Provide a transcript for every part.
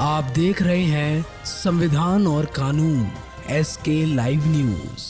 आप देख रहे हैं संविधान और कानून SK लाइव न्यूज।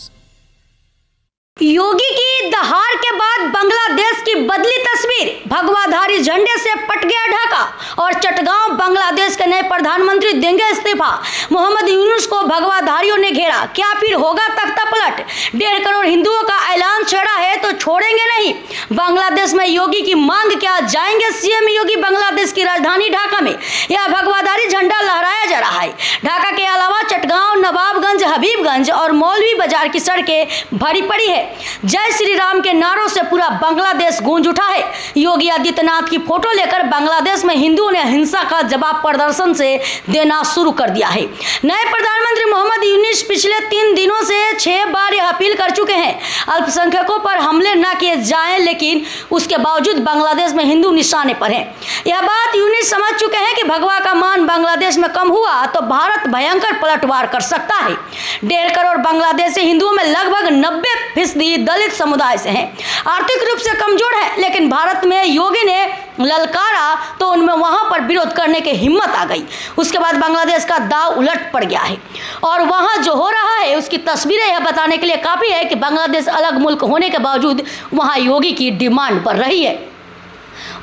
योगी की दहाड़ के बाद बांग्लादेश की बदली तस्वीर, भगवाधारी झंडे से पट गया ढाका और चटगांव बांग्लादेश के नए प्रधानमंत्री देंगे इस्तीफा। मोहम्मद यूनुस को भगवाधारियों ने घेरा, क्या फिर होगा तख्ता पलट? 1.5 करोड़ हिंदुओं का ऐलान छेड़ा है तो छोड़ेंगे नहीं। बांग्लादेश में योगी की मांग क्या, जाएंगे सीएम योगी बांग्लादेश की राजधानी ढाका में? यह भगवाधारी झंडा लहराया जा रहा है। ढाका के अलावा चटगांव, नवाबगंज, हबीबगंज और मौलवी बाजार की सड़कें भरी पड़ी है। जय श्री राम के नारों से पूरा बांग्लादेश गूंज उठा है। योगी आदित्यनाथ की फोटो लेकर बांग्लादेश में हिंदुओं ने हिंसा का जवाब प्रदर्शन से देना शुरू कर दिया है। नए प्रधानमंत्री मोहम्मद यूनुस पिछले 3 दिनों से 6 बार यह अपील कर चुके हैं अल्पसंख्यकों पर हमले न किए जाएं, लेकिन उसके बावजूद बांग्लादेश में हिंदू निशाने पर हैं। यह बात यूनुस समझ चुके हैं कि भगवा का मान बांग्लादेश में कम हुआ तो भारत भयंकर पलटवार कर सकता है। 1.5 करोड़ बांग्लादेशी हिंदुओं में लगभग 90% दलित समुदाय से हैं। आर्थिक रूप से कमजोर है, लेकिन भारत में योगी ने ललकारा तो उनमें वहां पर विरोध करने की हिम्मत आ गई। उसके बाद बांग्लादेश का दाव उलट पड़ गया है और वहां जो हो रहा है उसकी तस्वीरें यह बताने के लिए काफी है कि बांग्लादेश अलग मुल्क होने के बावजूद वहां योगी की डिमांड बढ़ रही है।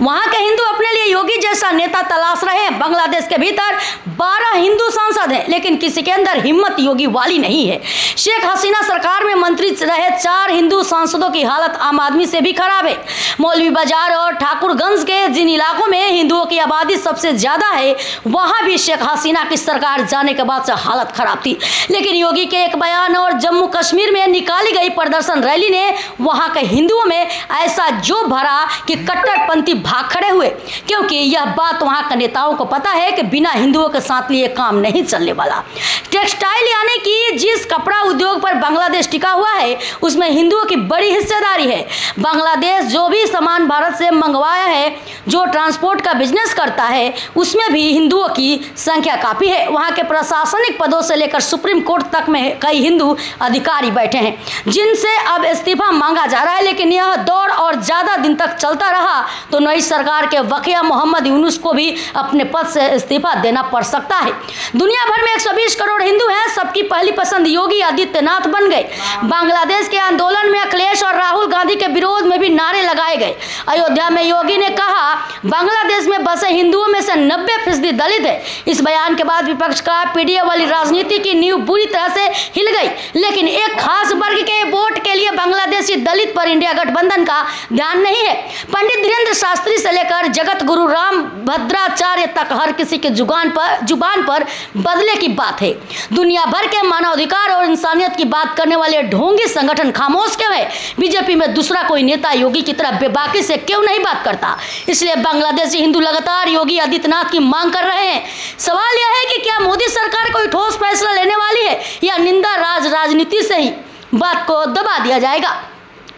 वहां के हिंदू अपने लिए योगी जैसा नेता तलाश रहे हैं। बांग्लादेश के भीतर 12 हिंदू सांसद हैं, लेकिन किसी के अंदर हिम्मत योगी वाली नहीं है। शेख हसीना सरकार में मंत्री रहे 4 हिंदू सांसदों की हालत आम आदमी से भी खराब है। मौलवी बाजार और ठाकुरगंज के जिन इलाकों में हिंदुओं की आबादी सबसे ज्यादा है, वहां भी शेख हसीना की सरकार जाने के बाद से हालत खराब थी। लेकिन योगी के एक बयान और जम्मू कश्मीर में निकाली गई प्रदर्शन रैली ने वहां के हिंदुओं में ऐसा जोश भरा कि कट्टरपंथी भाग खड़े हुए, क्योंकि यह बात वहां के नेताओं को पता है कि बिना हिंदुओं के साथ लिए काम नहीं चलने वाला। टेक्सटाइल यानी कि जिस कपड़ा उद्योग पर बांग्लादेश टिका हुआ है उसमें हिंदुओं की बड़ी हिस्सेदारी है। बांग्लादेश जो भी सामान भारत से मंगवाया है, जो ट्रांसपोर्ट का बिजनेस करता है, उसमें भी हिंदुओं की संख्या काफी है। वहां के प्रशासनिक पदों से लेकर सुप्रीम कोर्ट तक में कई हिंदू अधिकारी बैठे हैं जिनसे अब इस्तीफा मांगा जा रहा है। लेकिन यह दौर और ज्यादा दिन तक चलता रहा तो नई सरकार के वकील मोहम्मद यूनुस को भी अपने पद से इस्तीफा देना पड़ सकता है। दुनिया भर में 120 करोड़ हिंदू हैं, सबकी पहली पसंद योगी आदित्यनाथ बन गए। बांग्लादेश के आंदोलन में अखिलेश और राहुल गांधी के विरोध में भी नारे लगाए गए। अयोध्या में योगी ने कहा बांग्लादेश में बसे हिंदुओं में से 90% दलित है। इस बयान के बाद विपक्ष का पीडीए वाली राजनीति की नींव बुरी तरह से हिल गई। लेकिन एक खास वर्ग के वोट के लिए बांग्लादेशी दलित पर इंडिया गठबंधन का ध्यान नहीं है। पंडित धीरेन्द्र शास्त्री से लेकर जगत गुरु राम भद्राचार्य तक हर किसी के जुबान पर बदले की बात है। दुनिया भर के मानवाधिकार और इंसानियत की बात करने वाले ढोंगी संगठन खामोश क्यों है? बीजेपी में दूसरा कोई नेता योगी की तरह बेबाकी से क्यों नहीं बात करता? इसलिए बांग्लादेशी हिंदू लगातार योगी आदित्यनाथ की मांग कर रहे हैं। सवाल यह है कि क्या मोदी सरकार कोई ठोस फैसला लेने वाली है या निंदा राजनीति से ही बात को दबा दिया जाएगा?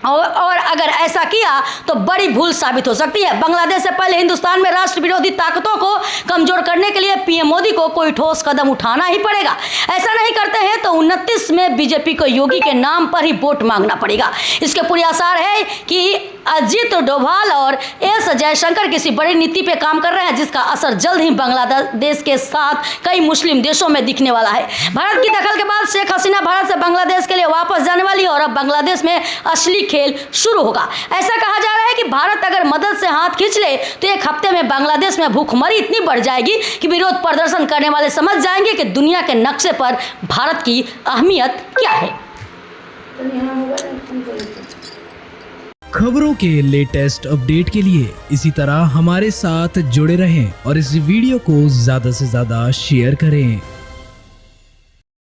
और अगर ऐसा किया तो बड़ी भूल साबित हो सकती है। बांग्लादेश से पहले हिंदुस्तान में राष्ट्र विरोधी ताकतों को कमजोर करने के लिए पीएम मोदी को कोई ठोस कदम उठाना ही पड़ेगा। ऐसा नहीं करते हैं तो 29 में बीजेपी को योगी के नाम पर ही वोट मांगना पड़ेगा। इसके पूरे आसार है कि अजीत डोभाल और एस जयशंकर किसी बड़ी नीति पे काम कर रहे हैं, जिसका असर जल्द ही बांग्लादेश के साथ कई मुस्लिम देशों में दिखने वाला है। भारत की दखल के बाद शेख हसीना भारत से बांग्लादेश के लिए वापस जाने वाली है और अब बांग्लादेश में असली खेल शुरू होगा। ऐसा कहा जा रहा है कि भारत अगर मदद से हाथ खींच ले तो 1 हफ्ते में बांग्लादेश में भूखमरी इतनी बढ़ जाएगी कि विरोध प्रदर्शन करने वाले समझ जाएंगे कि दुनिया के नक्शे पर भारत की अहमियत क्या है। खबरों के लेटेस्ट अपडेट के लिए इसी तरह हमारे साथ जुड़े रहें और इस वीडियो को ज्यादा से ज्यादा शेयर करें।